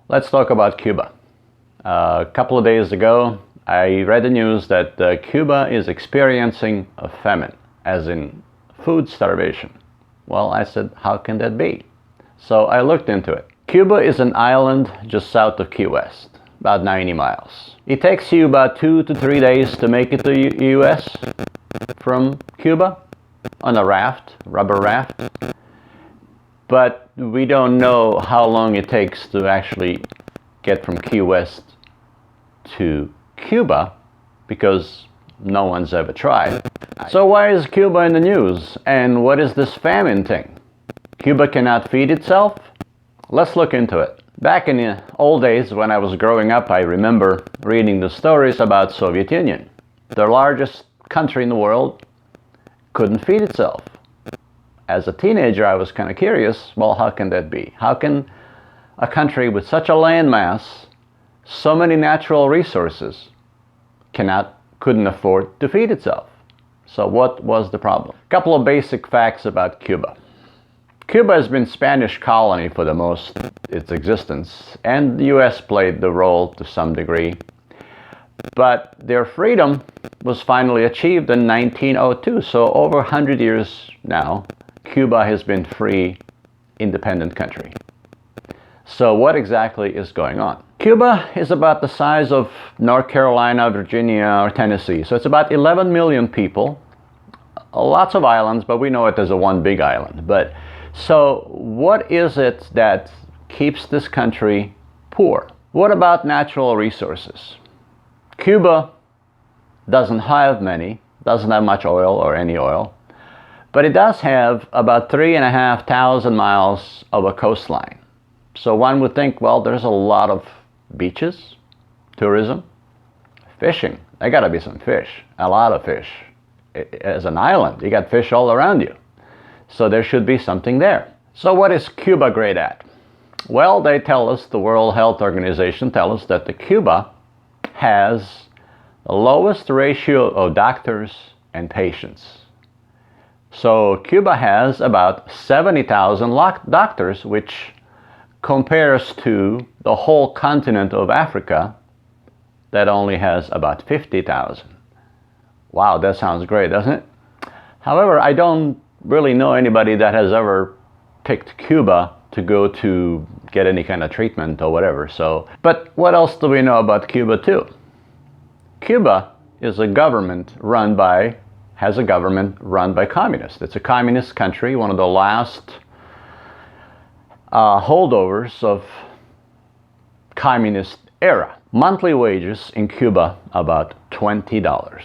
Let's talk about Cuba. A couple of days ago, I read the news that Cuba is experiencing a famine, as in food starvation. Well, I said, how can that be? So I looked into it. Cuba is an island just south of Key West, about 90 miles. It takes you about 2 to 3 days to make it to the US from Cuba on a raft, rubber raft. But we don't know how long it takes to actually get from Key West to Cuba because no one's ever tried. So why is Cuba in the news? And what is this famine thing? Cuba cannot feed itself? Let's look into it. Back in the old days when I was growing up, I remember reading the stories about Soviet Union. The largest country in the world couldn't feed itself. As a teenager, I was kind of curious, well, how can that be? How can a country with such a landmass, so many natural resources, couldn't afford to feed itself? So what was the problem? A couple of basic facts about Cuba. Cuba has been Spanish colony for the most its existence, and the US played the role to some degree. But their freedom was finally achieved in 1902, so over 100 years now, Cuba has been free, independent country. So what exactly is going on? Cuba is about the size of North Carolina, Virginia, or Tennessee. So it's about 11 million people, lots of islands, but we know it as a one big island. But so what is it that keeps this country poor? What about natural resources? Cuba doesn't have many, doesn't have much oil or any oil. But it does have about 3,500 miles of a coastline. So one would think, well, there's a lot of beaches, tourism, fishing. There gotta be some fish, a lot of fish. As an island, you got fish all around you. So there should be something there. So what is Cuba great at? Well, they tell us, the World Health Organization tells us that Cuba has the lowest ratio of doctors and patients. So Cuba has about 70,000 doctors, which compares to the whole continent of Africa that only has about 50,000. Wow, that sounds great, doesn't it? However, I don't really know anybody that has ever picked Cuba to go to get any kind of treatment or whatever. So, but what else do we know about Cuba too? Cuba is a government run by communists. It's a communist country, one of the last holdovers of communist era. Monthly wages in Cuba about $20.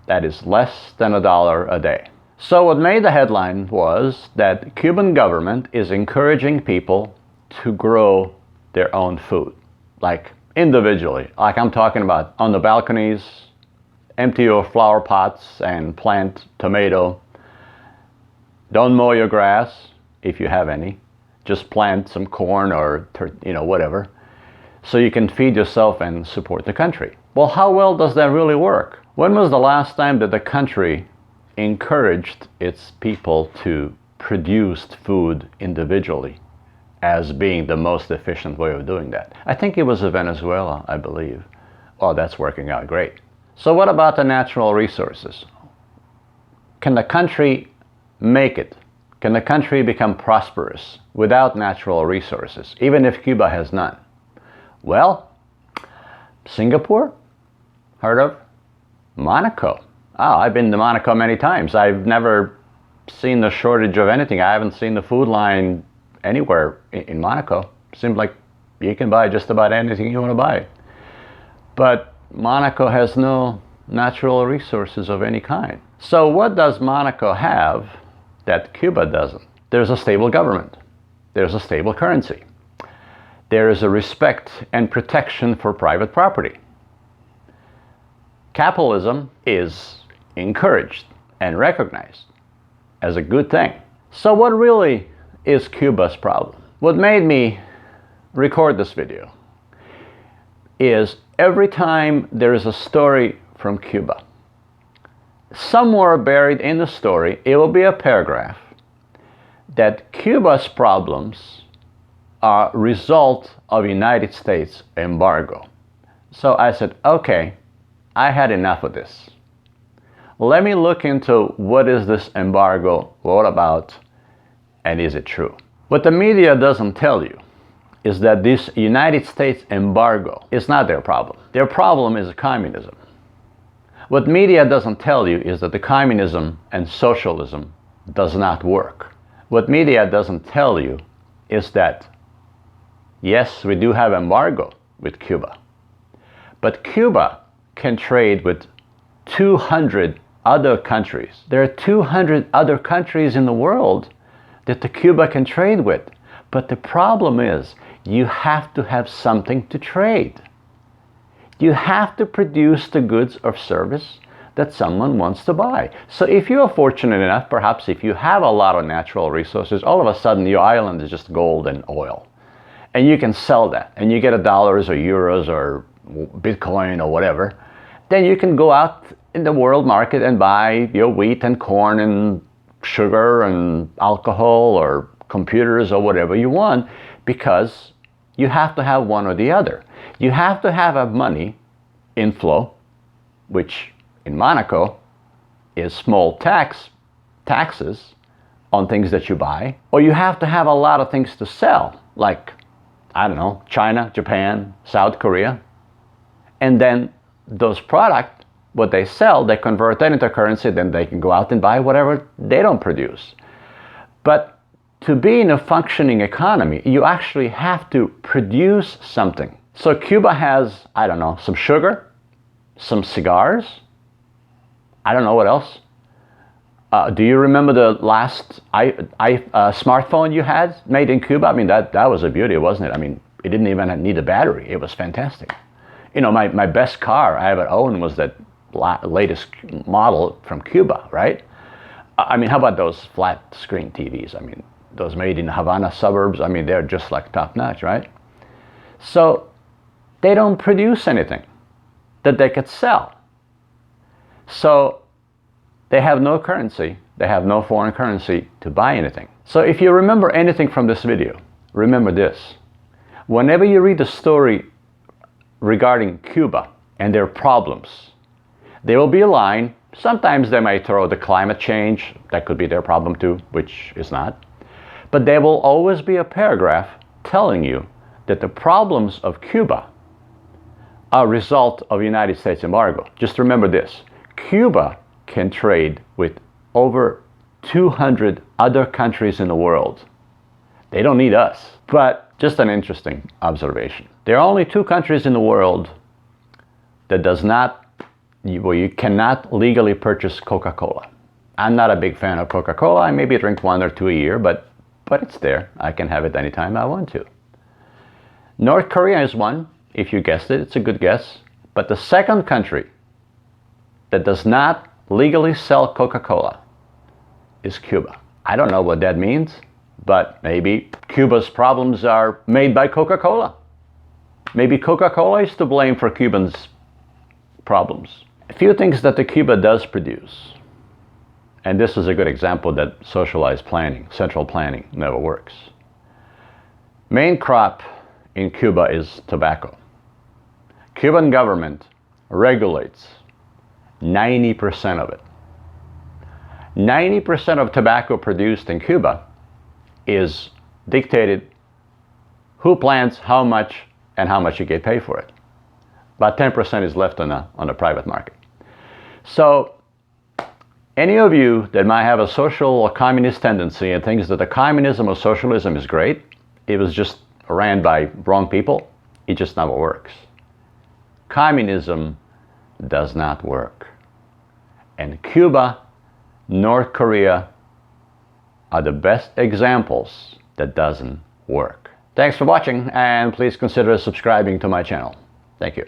That is less than $1 a day. So what made the headline was that Cuban government is encouraging people to grow their own food, like individually. Like I'm talking about on the balconies, empty your flower pots and plant tomato. Don't mow your grass if you have any. Just plant some corn or whatever, so you can feed yourself and support the country. Well, how well does that really work? When was the last time that the country encouraged its people to produce food individually as being the most efficient way of doing that? I think it was Venezuela, I believe. Oh, that's working out great. So what about the natural resources? Can the country make it? Can the country become prosperous without natural resources, even if Cuba has none? Well, Singapore, heard of? Monaco. Oh, I've been to Monaco many times. I've never seen the shortage of anything. I haven't seen the food line anywhere in Monaco. Seems like you can buy just about anything you want to buy. But Monaco has no natural resources of any kind. So what does Monaco have that Cuba doesn't? There's a stable government. There's a stable currency. There is a respect and protection for private property. Capitalism is encouraged and recognized as a good thing. So what really is Cuba's problem? What made me record this video is every time there is a story from Cuba, somewhere buried in the story, it will be a paragraph that Cuba's problems a result of United States embargo. So I said, okay, I had enough of this. Let me look into what is this embargo all about, and is it true? What the media doesn't tell you is that this United States embargo is not their problem. Their problem is communism. What media doesn't tell you is that the communism and socialism does not work. What media doesn't tell you is that, yes, we do have embargo with Cuba, but Cuba can trade with 200 other countries. There are 200 other countries in the world that the Cuba can trade with. But the problem is, you have to have something to trade. You have to produce the goods or service that someone wants to buy. So if you are fortunate enough, perhaps if you have a lot of natural resources, all of a sudden your island is just gold and oil. And you can sell that, and you get dollars or euros or Bitcoin or whatever. Then you can go out in the world market and buy your wheat and corn and sugar and alcohol or computers or whatever you want, because you have to have one or the other. You have to have a money inflow, which in Monaco is small taxes on things that you buy, or you have to have a lot of things to sell, like, I don't know, China, Japan, South Korea. And then those products, what they sell, they convert that into currency, then they can go out and buy whatever they don't produce. But to be in a functioning economy, you actually have to produce something. So Cuba has, I don't know, some sugar, some cigars, I don't know what else. Do you remember the last smartphone you had made in Cuba? I mean, that was a beauty, wasn't it? I mean, it didn't even need a battery. It was fantastic. You know, my best car I ever owned was that latest model from Cuba, right? I mean, how about those flat screen TVs? I mean, those made in Havana suburbs, I mean, they're just like top notch, right? So they don't produce anything that they could sell. So they have no currency, they have no foreign currency to buy anything. So if you remember anything from this video, remember this. Whenever you read a story regarding Cuba and their problems, there will be a line. Sometimes they may throw the climate change, that could be their problem too, which is not. But there will always be a paragraph telling you that the problems of Cuba are a result of United States embargo. Just remember this. Cuba can trade with over 200 other countries in the world. They don't need us. But just an interesting observation. There are only 2 countries in the world that where you cannot legally purchase Coca-Cola. I'm not a big fan of Coca-Cola. I maybe drink 1 or 2 a year, but it's there. I can have it anytime I want to. North Korea is one. If you guessed it, it's a good guess. But the second country that does not legally sell Coca-Cola is Cuba. I don't know what that means, but maybe Cuba's problems are made by Coca-Cola. Maybe Coca-Cola is to blame for Cubans' problems. A few things that the Cuba does produce, and this is a good example that socialized planning, central planning, never works. Main crop in Cuba is tobacco. Cuban government regulates 90% of it. 90% of tobacco produced in Cuba is dictated who plants how much and how much you get paid for it. About 10% is left on the private market. So any of you that might have a social or communist tendency and thinks that the communism or socialism is great, it was just ran by wrong people, it just never works. Communism does not work. And Cuba, North Korea are the best examples that doesn't work. Thanks for watching, and please consider subscribing to my channel. Thank you.